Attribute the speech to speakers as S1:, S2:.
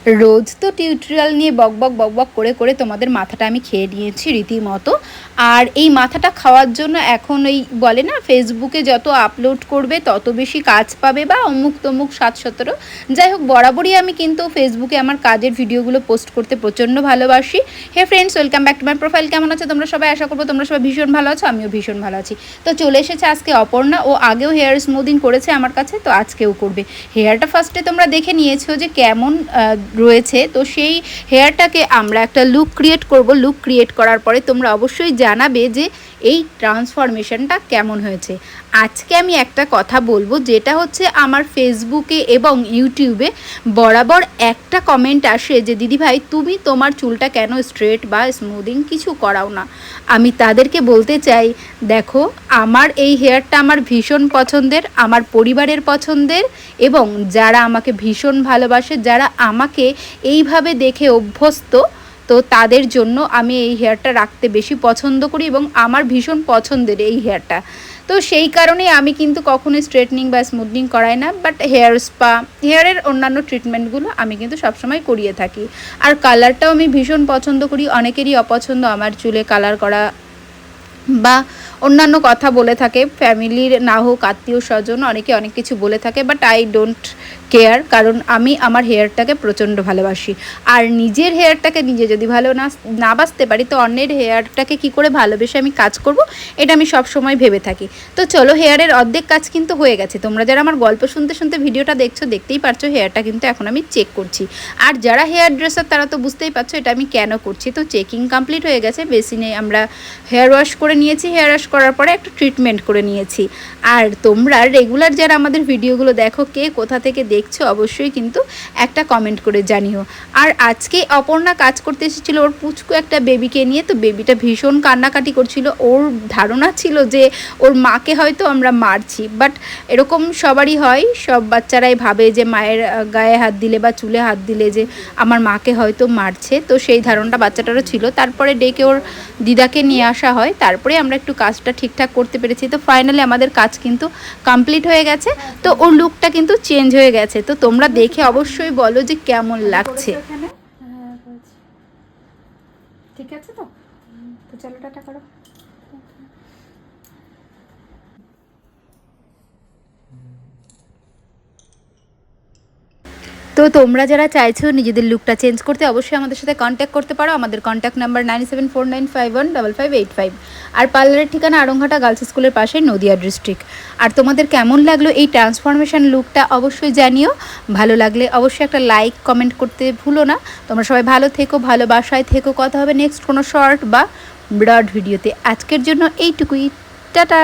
S1: রোজ তো টিউটোরিয়াল নিয়ে বক বক করে করে তোমাদের মাথাটা আমি খেয়ে নিয়েছি রীতিমতো। আর এই মাথাটা খাওয়ার জন্য এখন ওই বলে না, ফেসবুকে যত আপলোড করবে তত বেশি কাজ পাবে বা অমুক তমুক 7-17। যাই হোক, বরাবরই আমি কিন্তু ফেসবুকে আমার কাজের ভিডিওগুলো পোস্ট করতে প্রচণ্ড ভালোবাসি। Hey friends, welcome back to my profile. কেমন আছো তোমরা সবাই? আশা করবো তোমরা সবাই ভীষণ ভালো আছো, আমিও ভীষণ ভালো আছি। তো চলে এসেছে আজকে অপর্ণা। ও আগেও হেয়ার স্মুদিং করেছে আমার কাছে, তো আজকেও করবে। হেয়ারটা ফার্স্টে তোমরা দেখে নিয়েছো যে কেমন রয়েছে। তো সেই হেয়ারটাকে আমরা একটা লুক ক্রিয়েট করব। লুক ক্রিয়েট করার পরে তোমরা অবশ্যই জানাবে যে এই ট্রান্সফরমেশনটা কেমন হয়েছে। আজকে আমি একটা কথা বলবো, যেটা হচ্ছে আমার ফেসবুকে এবং ইউটিউবে বরাবর একটা কমেন্ট আসে যে দিদিভাই তুমি তোমার চুলটা কেন স্ট্রেট বা স্মুদিং কিছু করাও না। আমি তাদেরকে বলতে চাই, দেখো আমার এই হেয়ারটা আমার ভীষণ পছন্দের, আমার পরিবারের পছন্দের, এবং যারা আমাকে ভীষণ ভালোবাসে, যারা আমাকে এইভাবে দেখে অভ্যস্ত, তো তাদের জন্য আমি এই হেয়ারটা রাখতে বেশি পছন্দ করি এবং আমার ভীষণ পছন্দের এই হেয়ারটা। তো সেই কারণেই আমি কিন্তু কখনোই স্ট্রেটনিং বা স্মুথনিং করাই না, বাট হেয়ার স্পা, হেয়ারের অন্যান্য ট্রিটমেন্টগুলো আমি কিন্তু সবসময় করিয়ে থাকি। আর কালারটাও আমি ভীষণ পছন্দ করি। অনেকেরই অপছন্দ আমার চুলে কালার করা বা অন্যান্য কথা বলে থাকে, ফ্যামিলির না হোক আত্মীয় স্বজন, অনেকে অনেক কিছু বলে থাকে, বাট আই ডোন্ট কেয়ার, কারণ আমি আমার হেয়ারটাকে প্রচণ্ড ভালোবাসি। আর নিজের হেয়ারটাকে নিজে যদি ভালো না বাসতে পারি, তো অন্যের হেয়ারটাকে কি করে ভালোবেসে আমি কাজ করব, এটা আমি সব সময় ভেবে থাকি। তো চলো, হেয়ারের অর্ধেক কাজ কিন্তু হয়ে গেছে। তোমরা যারা আমার গল্প শুনতে শুনতে ভিডিওটা দেখছো, দেখতেই পারছো হেয়ারটা কিন্তু এখন আমি চেক করছি। আর যারা হেয়ার ড্রেসার তারা তো বুঝতেই পারছো এটা আমি কেন করছি। তো চেকিং কমপ্লিট হয়ে গেছে। বেসিনে আমরা হেয়ার ওয়াশ করে নিয়েছি, হেয়ার ওয়াশ করার পরে একটা ট্রিটমেন্ট করে নিয়েছি। আর তোমরা রেগুলার যারা আমাদের ভিডিওগুলো দেখো, কে কোথা থেকে দেখছো অবশ্যই কিন্তু একটা কমেন্ট করে জানিও। আর আজকে অপর্ণা কাজ করতে এসেছিলো ওর পুচকু একটা বেবিকে নিয়ে। তো বেবিটা ভীষণ কান্নাকাটি করছিল। ওর ধারণা ছিল যে ওর মাকে হয়তো আমরা মারছি, বাট এরকম সবারই হয়, সব বাচ্চারাই ভাবে যে মায়ের গায়ে হাত দিলে বা চুলে হাত দিলে যে আমার মাকে হয়তো মারছে। তো সেই ধারণাটা বাচ্চাটারও ছিল। তারপরে ডেকে ওর দিদাকে নিয়ে আসা হয়, তারপরে আমরা একটু কাজটা ঠিকঠাক করতে পেরেছি। তো ফাইনালি আমাদের কাজ কিন্তু কমপ্লিট হয়ে গেছে। তো ওর লুকটা কিন্তু চেঞ্জ হয়ে গেছে। তো তোমরা দেখে অবশ্যই বলো যে কেমন লাগছে। ঠিক আছে, তো চলো টাটা করো। তো তোমরা যারা চাইছো নিজেদের লুকটা চেঞ্জ করতে, অবশ্যই আমাদের সাথে কন্ট্যাক্ট করতে পারো। আমাদের কন্ট্যাক্ট নাম্বার 9749515585। আর পার্লারের ঠিকানা আড়ংঘাটা গার্লস স্কুলের পাশে, নদিয়া ডিস্ট্রিক্ট। আর তোমাদের কেমন লাগলো এই ট্রান্সফরমেশন লুকটা অবশ্যই জানিও। ভালো লাগলে অবশ্যই একটা লাইক কমেন্ট করতে ভুলো না। তোমরা সবাই ভালো থেকো, ভালোবাসায় থেকো। কথা হবে নেক্সট কোনো শর্ট বা ব্রড ভিডিওতে। আজকের জন্য এইটুকুই, টাটা।